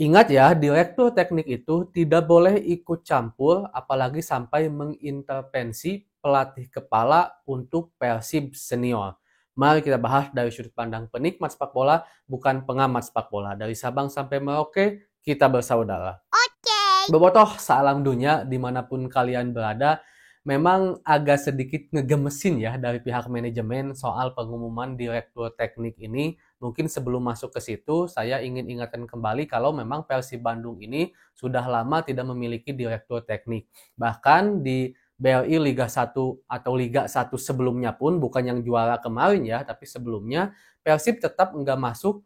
Ingat ya, direktur teknik itu tidak boleh ikut campur, apalagi sampai mengintervensi pelatih kepala untuk Persib senior. Mari kita bahas dari sudut pandang penikmat sepak bola, bukan pengamat sepak bola. Dari Sabang sampai Merauke, kita bersaudara. Oke. Bobotoh, salam dunia dimanapun kalian berada. Memang agak sedikit ngegemesin ya dari pihak manajemen soal pengumuman direktur teknik ini. Mungkin sebelum masuk ke situ, saya ingin ingatkan kembali kalau memang Persib Bandung ini sudah lama tidak memiliki direktur teknik. Bahkan di BRI Liga 1 atau Liga 1 sebelumnya pun, bukan yang juara kemarin ya, tapi sebelumnya, Persib tetap nggak masuk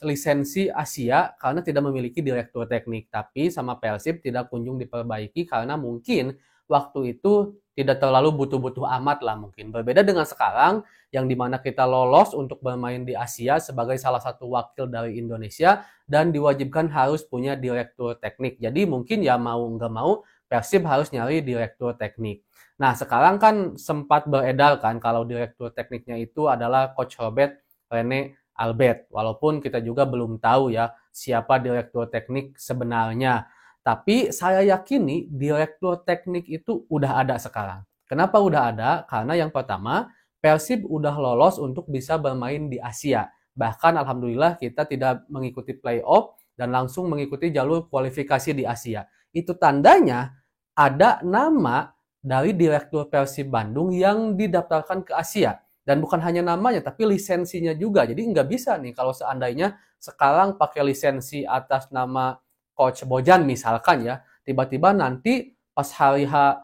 lisensi Asia karena tidak memiliki direktur teknik. Tapi sama Persib tidak kunjung diperbaiki karena mungkin waktu itu tidak terlalu butuh-butuh amat lah mungkin. Berbeda dengan sekarang yang dimana kita lolos untuk bermain di Asia sebagai salah satu wakil dari Indonesia dan diwajibkan harus punya direktur teknik. Jadi mungkin ya mau nggak mau Persib harus nyari direktur teknik. Nah sekarang kan sempat beredar kan kalau direktur tekniknya itu adalah Coach Robert Rene Albert. Walaupun kita juga belum tahu ya siapa direktur teknik sebenarnya. Tapi saya yakini direktur teknik itu udah ada sekarang. Kenapa udah ada? Karena yang pertama, Persib udah lolos untuk bisa bermain di Asia. Bahkan alhamdulillah kita tidak mengikuti playoff dan langsung mengikuti jalur kualifikasi di Asia. Itu tandanya ada nama dari direktur Persib Bandung yang didaftarkan ke Asia. Dan bukan hanya namanya, tapi lisensinya juga. Jadi nggak bisa nih kalau seandainya sekarang pakai lisensi atas nama Coach Bojan misalkan ya, tiba-tiba nanti pas hari H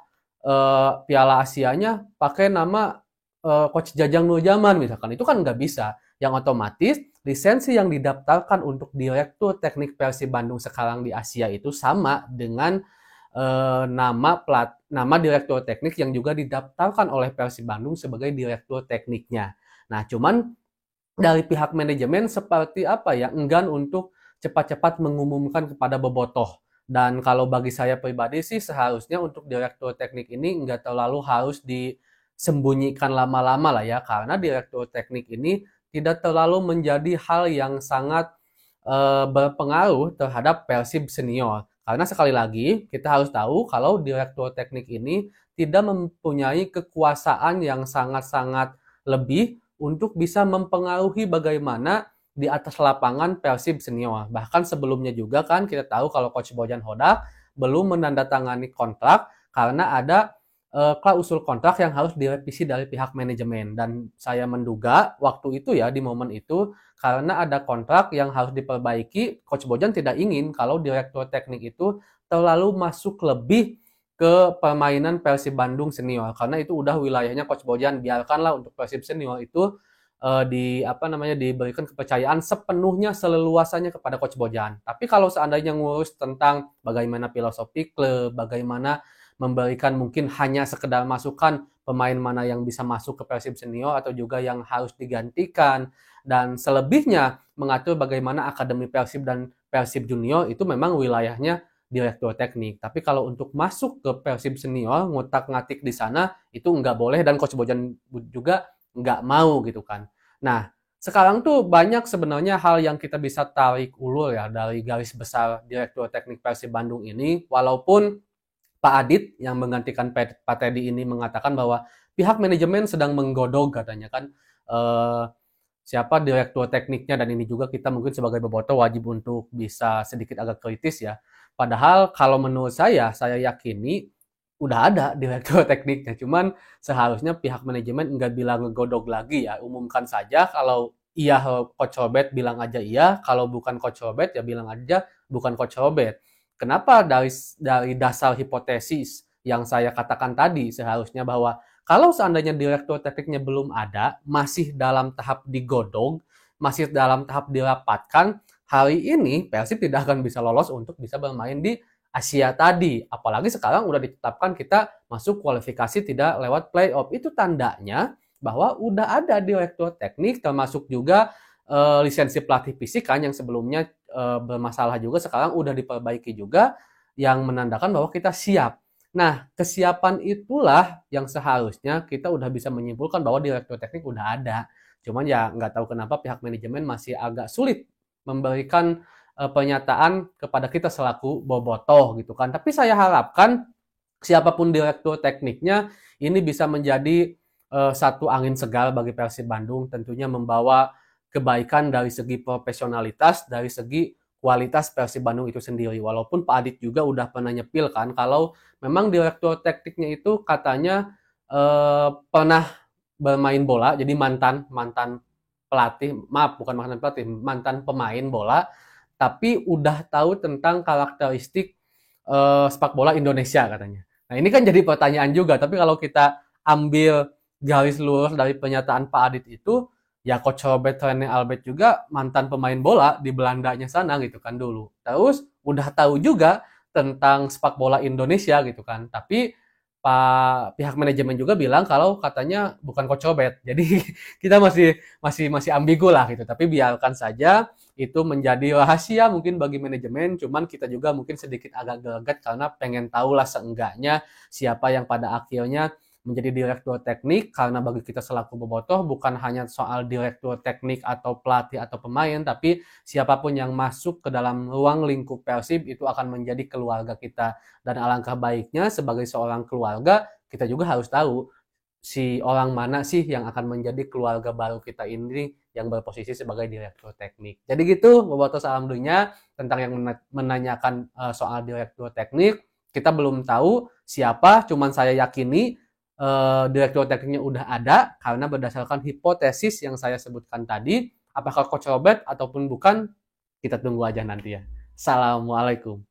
Piala Asianya pakai nama Coach Jajang Nurjaman misalkan, itu kan nggak bisa. Yang otomatis lisensi yang didaftarkan untuk direktur teknik Persib Bandung sekarang di Asia itu sama dengan nama direktur teknik yang juga didaftarkan oleh Persib Bandung sebagai direktur tekniknya. Nah, cuman dari pihak manajemen seperti apa ya, enggan untuk cepat-cepat mengumumkan kepada bobotoh. Dan kalau bagi saya pribadi sih seharusnya untuk direktur teknik ini enggak terlalu harus disembunyikan lama-lama lah ya, karena direktur teknik ini tidak terlalu menjadi hal yang sangat berpengaruh terhadap Persib senior. Karena sekali lagi kita harus tahu kalau direktur teknik ini tidak mempunyai kekuasaan yang sangat-sangat lebih untuk bisa mempengaruhi bagaimana di atas lapangan Persib senior. Bahkan sebelumnya juga kan kita tahu kalau Coach Bojan Hodak belum menandatangani kontrak karena ada klausul kontrak yang harus direvisi dari pihak manajemen. Dan saya menduga waktu itu ya di momen itu karena ada kontrak yang harus diperbaiki, Coach Bojan tidak ingin kalau direktur teknik itu terlalu masuk lebih ke permainan Persib Bandung senior karena itu udah wilayahnya Coach Bojan, biarkanlah untuk Persib senior itu di apa namanya diberikan kepercayaan sepenuhnya seleluasannya kepada Coach Bojan. Tapi kalau seandainya ngurus tentang bagaimana filosofi klub, bagaimana memberikan mungkin hanya sekedar masukan pemain mana yang bisa masuk ke Persib senior atau juga yang harus digantikan dan selebihnya mengatur bagaimana akademi Persib dan Persib junior itu memang wilayahnya direktur teknik. Tapi kalau untuk masuk ke Persib senior, ngutak-ngatik di sana itu nggak boleh dan Coach Bojan juga nggak mau gitu kan. Nah, sekarang tuh banyak sebenarnya hal yang kita bisa tarik ulur ya dari garis besar direktur teknik Persib Bandung ini, walaupun Pak Adit yang menggantikan Pak Teddy ini mengatakan bahwa pihak manajemen sedang menggodok katanya kan eh, siapa direktur tekniknya dan ini juga kita mungkin sebagai boboto wajib untuk bisa sedikit agak kritis ya. Padahal kalau menurut saya yakini udah ada direktur tekniknya. Cuman seharusnya pihak manajemen nggak bilang ngegodok lagi ya. Umumkan saja kalau iya Coach Robert bilang aja iya, kalau bukan Coach Robert ya bilang aja bukan Coach Robert. Kenapa dari dasar hipotesis yang saya katakan tadi seharusnya bahwa kalau seandainya direktur tekniknya belum ada, masih dalam tahap digodok, masih dalam tahap dirapatkan, hari ini Persib tidak akan bisa lolos untuk bisa bermain di Asia tadi. Apalagi sekarang udah ditetapkan kita masuk kualifikasi tidak lewat playoff. Itu tandanya bahwa udah ada direktur teknik termasuk juga lisensi pelatih fisik kan yang sebelumnya bermasalah juga sekarang udah diperbaiki juga yang menandakan bahwa kita siap. Nah, kesiapan itulah yang seharusnya kita udah bisa menyimpulkan bahwa direktur teknik udah ada. Cuman ya nggak tahu kenapa pihak manajemen masih agak sulit memberikan pernyataan kepada kita selaku bobotoh gitu kan. Tapi saya harapkan siapapun direktur tekniknya ini bisa menjadi satu angin segar bagi Persib Bandung, tentunya membawa kebaikan dari segi profesionalitas, dari segi kualitas Persib Bandung itu sendiri. Walaupun Pak Adit juga udah pernah nyepil kan kalau memang direktur tekniknya itu katanya pernah bermain bola, jadi mantan mantan pelatih, maaf bukan mantan pelatih, mantan pemain bola, tapi udah tahu tentang karakteristik sepak bola Indonesia katanya. Nah ini kan jadi pertanyaan juga, tapi kalau kita ambil garis lurus dari pernyataan Pak Adit itu, ya Coach Robert Rene Albert juga mantan pemain bola di Belandanya sana gitu kan dulu. Terus udah tahu juga tentang sepak bola Indonesia gitu kan, tapi pihak manajemen juga bilang kalau katanya bukan Coach Robert. Jadi kita masih ambigu lah gitu. Tapi biarkan saja itu menjadi rahasia mungkin bagi manajemen, cuman kita juga mungkin sedikit agak geleget karena pengen tahu lah seenggaknya siapa yang pada akhirnya menjadi direktur teknik, karena bagi kita selaku bobotoh bukan hanya soal direktur teknik atau pelatih atau pemain, tapi siapapun yang masuk ke dalam ruang lingkup Persib itu akan menjadi keluarga kita. Dan alangkah baiknya sebagai seorang keluarga, kita juga harus tahu si orang mana sih yang akan menjadi keluarga baru kita ini yang berposisi sebagai direktur teknik. Jadi gitu, bobotoh salam dunya tentang yang menanyakan soal direktur teknik. Kita belum tahu siapa, cuman saya yakini direktur tekniknya udah ada karena berdasarkan hipotesis yang saya sebutkan tadi. Apakah Coach Robert ataupun bukan, kita tunggu aja nanti ya. Assalamualaikum.